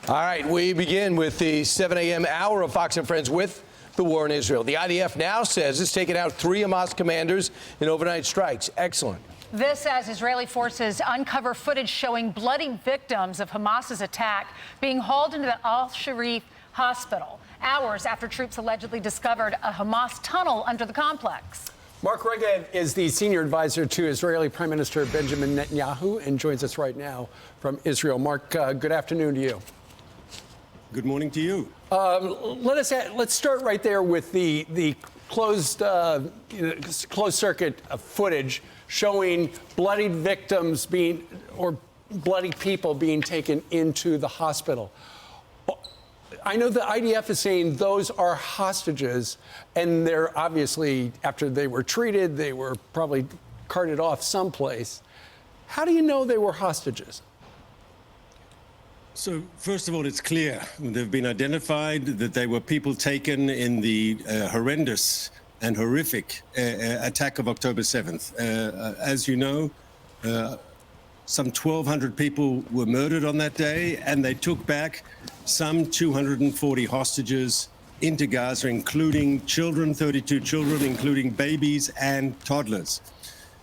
All right, we begin with the 7 a.m. hour of Fox and Friends with the war in Israel. The IDF now says it's taken out 3 Hamas commanders in overnight strikes. Excellent. This as Israeli forces uncover footage showing bloody victims of Hamas's attack being hauled into the al-shifa hospital, hours after troops allegedly discovered a Hamas tunnel under the complex. Mark Regev is the senior advisor to Israeli Prime Minister Benjamin Netanyahu and joins us right now from Israel. Mark, good afternoon to you. Good morning to you. Let's start right there with the closed circuit footage showing bloodied victims bloody people being taken into the hospital. I know the IDF is saying those are hostages, and they're obviously, after they were treated, they were probably carted off someplace. How do you know they were hostages? So, first of all, it's clear. They've been identified that they were people taken in the horrendous and horrific attack of October 7th. As you know, some 1,200 people were murdered on that day, and they took back some 240 hostages into Gaza, including children, 32 children, including babies and toddlers.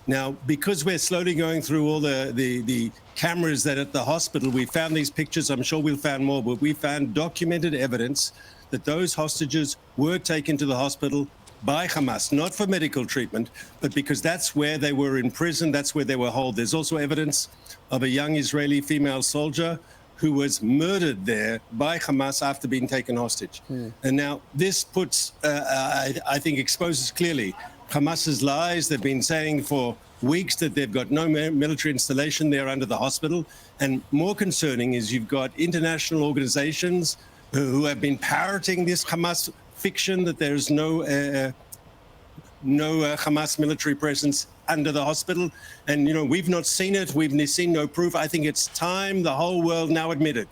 Now, because we're slowly going through all the cameras that at the hospital, we found these pictures. I'm sure we'll find more, but we found documented evidence that those hostages were taken to the hospital by Hamas, not for medical treatment, but because that's where they were in prison, that's where they were held. There's also evidence of a young Israeli female soldier who was murdered there by Hamas after being taken hostage. And now this puts, I think, exposes clearly Hamas's lies. They've been saying for weeks that they've got no military installation there under the hospital. And more concerning is you've got international organizations who have been parroting this Hamas fiction that there's no Hamas military presence under the hospital. And, you know, we've not seen it. We've seen no proof. I think it's time the whole world now admitted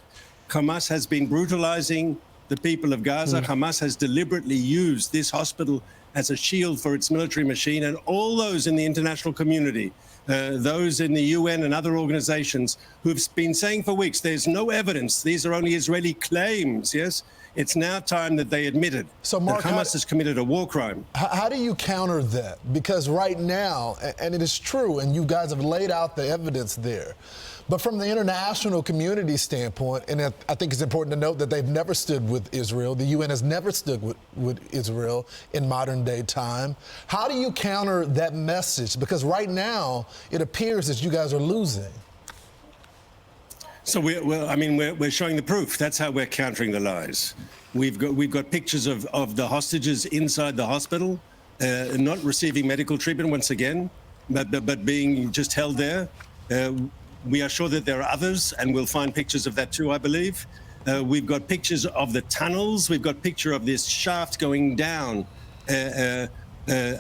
Hamas has been brutalizing the people of Gaza. Hamas has deliberately used this hospital as a shield for its military machine, and all those in the international community, those in the UN and other organizations who've been saying for weeks, there's no evidence, these are only Israeli claims, yes? It's now time that they admitted that Hamas has committed a war crime. How do you counter that? Because right now, and it is true, and you guys have laid out the evidence there, but from the international community standpoint, and I think it's important to note that they've never stood with Israel. The UN has never stood with Israel in modern day time. How do you counter that message? Because right now, it appears that you guys are losing. So we're showing the proof. That's how we're countering the lies. We've got pictures of the hostages inside the hospital, not receiving medical treatment once again, but being just held there. We are sure that there are others, and we'll find pictures of that too, I believe. We've got pictures of the tunnels. We've got picture of this shaft going down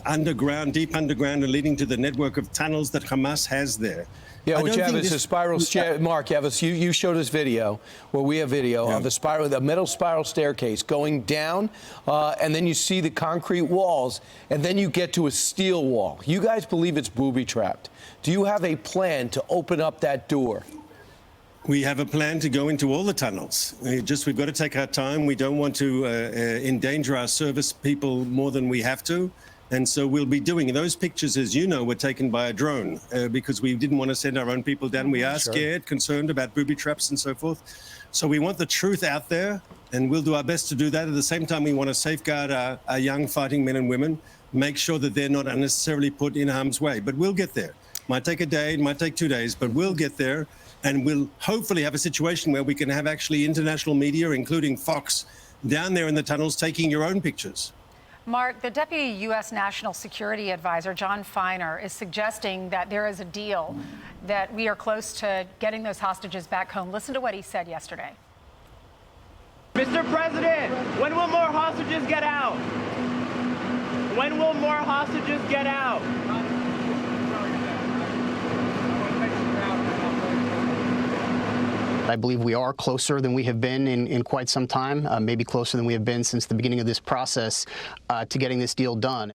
underground, deep underground, and leading to the network of tunnels that Hamas has there. Yeah, which have is a spiral Mark, you showed us video, well, we have video of the metal spiral staircase going down, and then you see the concrete walls, and then you get to a steel wall. You guys believe it's booby-trapped. Do you have a plan to open up that door? We have a plan to go into all the tunnels. We've got to take our time. We don't want to endanger our service people more than we have to. And so we'll be doing those pictures, as you know, were taken by a drone because we didn't want to send our own people down. We are scared, concerned about booby traps and so forth. So we want the truth out there, and we'll do our best to do that. At the same time, we want to safeguard our young fighting men and women, make sure that they're not unnecessarily put in harm's way. But we'll get there. Might take a day, it might take 2 days, but we'll get there. And we'll hopefully have a situation where we can have actually international media, including Fox, down there in the tunnels taking your own pictures. Mark, the Deputy U.S. National Security Advisor, John Feiner, is suggesting that there is a deal, that we are close to getting those hostages back home. Listen to what he said yesterday. Mr. President, when will more hostages get out? When will more hostages get out? I believe we are closer than we have been in quite some time, maybe closer than we have been since the beginning of this process to getting this deal done.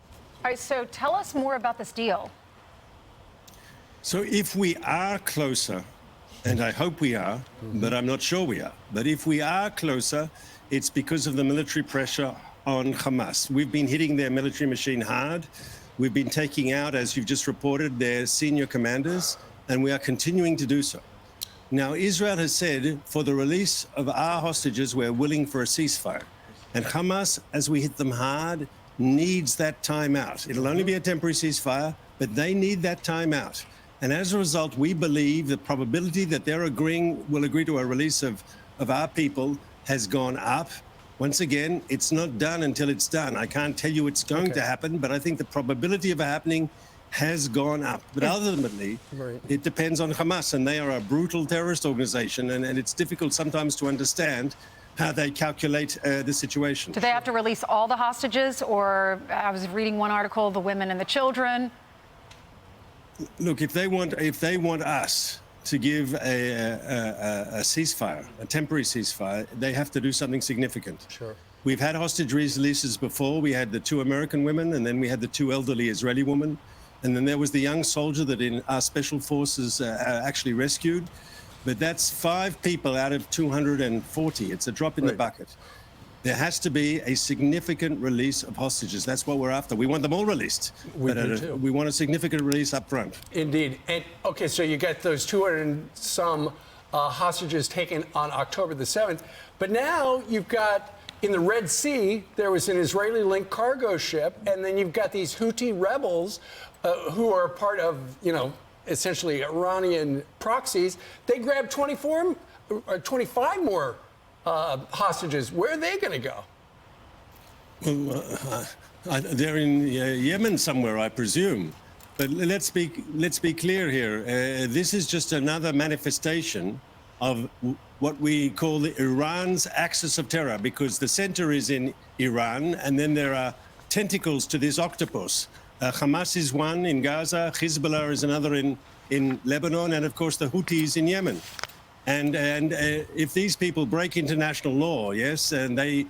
All right, so tell us more about this deal. So if we are closer and I hope we are, but I'm not sure we are. But if we are closer, it's because of the military pressure on Hamas. We've been hitting their military machine hard. We've been taking out, as you've just reported, their senior commanders, and we are continuing to do so. Now, Israel has said, for the release of our hostages, we're willing for a ceasefire. And Hamas, as we hit them hard, needs that time out. It'll only be a temporary ceasefire, but they need that time out. And as a result, we believe the probability that they're will agree to a release of our people has gone up. Once again, it's not done until it's done. I can't tell you it's going to happen, but I think the probability of it happening has gone up. But ultimately, it depends on Hamas, and they are a brutal terrorist organization, and it's difficult sometimes to understand how they calculate the situation. Do they have to release all the hostages, or I was reading one article, the women and the children? Look, if they want us to give a ceasefire, a temporary ceasefire, they have to do something significant. Sure. We've had hostage releases before. We had the 2 American women, and then we had the 2 elderly Israeli women. And then there was the young soldier that our special forces actually rescued. But that's 5 people out of 240. It's a drop in the bucket. There has to be a significant release of hostages. That's what we're after. We want them all released. We do too. We want a significant release up front. Indeed. And okay, so you get those 200 and some hostages taken on October the 7th. But now you've got, in the Red Sea, there was an Israeli-linked cargo ship, and then you've got these Houthi rebels who are part of, essentially Iranian proxies. They grabbed 25 more hostages. Where are they going to go? Well, they're in Yemen somewhere, I presume. But let's be clear here. This is just another manifestation of what we call Iran's axis of terror, because the center is in Iran, and then there are tentacles to this octopus. Hamas is one in Gaza, Hezbollah is another in Lebanon, and of course the Houthis in Yemen. And if these people break international law, yes, and they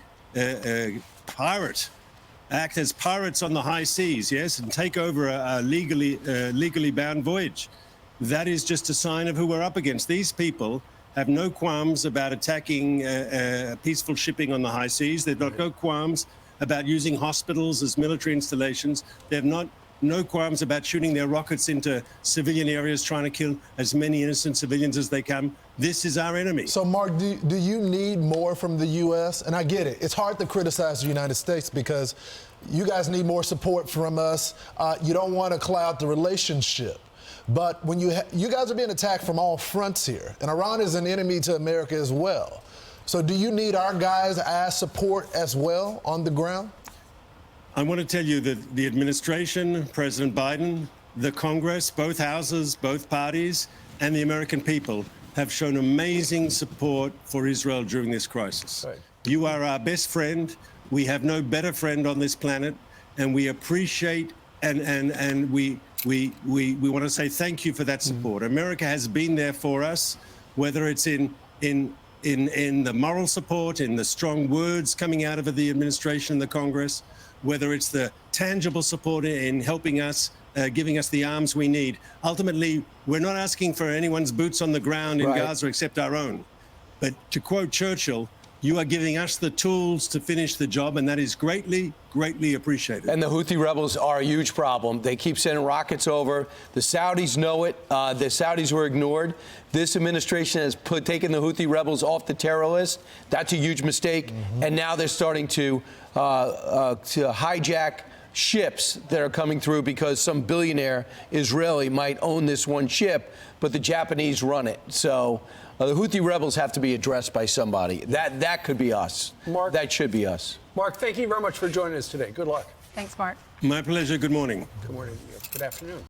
act as pirates on the high seas, yes, and take over a legally bound voyage, that is just a sign of who we're up against. These people have no qualms about attacking peaceful shipping on the high seas. They've got no qualms about using hospitals as military installations. They have no qualms about shooting their rockets into civilian areas, trying to kill as many innocent civilians as they can. This is our enemy. So, Mark, do you need more from the U.S.? And I get it. It's hard to criticize the United States because you guys need more support from us. You don't want to cloud the relationship. But when you guys are being attacked from all fronts here, and Iran is an enemy to America as well. So do you need our guys as support as well on the ground? I want to tell you that the administration, President Biden, the Congress, both houses, both parties, and the American people have shown amazing support for Israel during this crisis. Right. You are our best friend. We have no better friend on this planet, and we appreciate and we want to say thank you for that support. America has been there for us, whether it's in the moral support, in the strong words coming out of the administration and the Congress, whether it's the tangible support in helping us, giving us the arms we need. Ultimately, we're not asking for anyone's boots on the ground in Gaza except our own. But to quote Churchill, you are giving us the tools to finish the job, and that is greatly, greatly appreciated. And the Houthi rebels are a huge problem. They keep sending rockets over. The Saudis know it. The Saudis were ignored. This administration has taken the Houthi rebels off the terror list. That's a huge mistake. And now they're starting to hijack ships that are coming through because some billionaire Israeli might own this one ship, but the Japanese run it. So the Houthi rebels have to be addressed by somebody. That could be us. Mark, that should be us. Mark, thank you very much for joining us today. Good luck. Thanks, Mark. My pleasure. Good morning. Good morning. Good afternoon.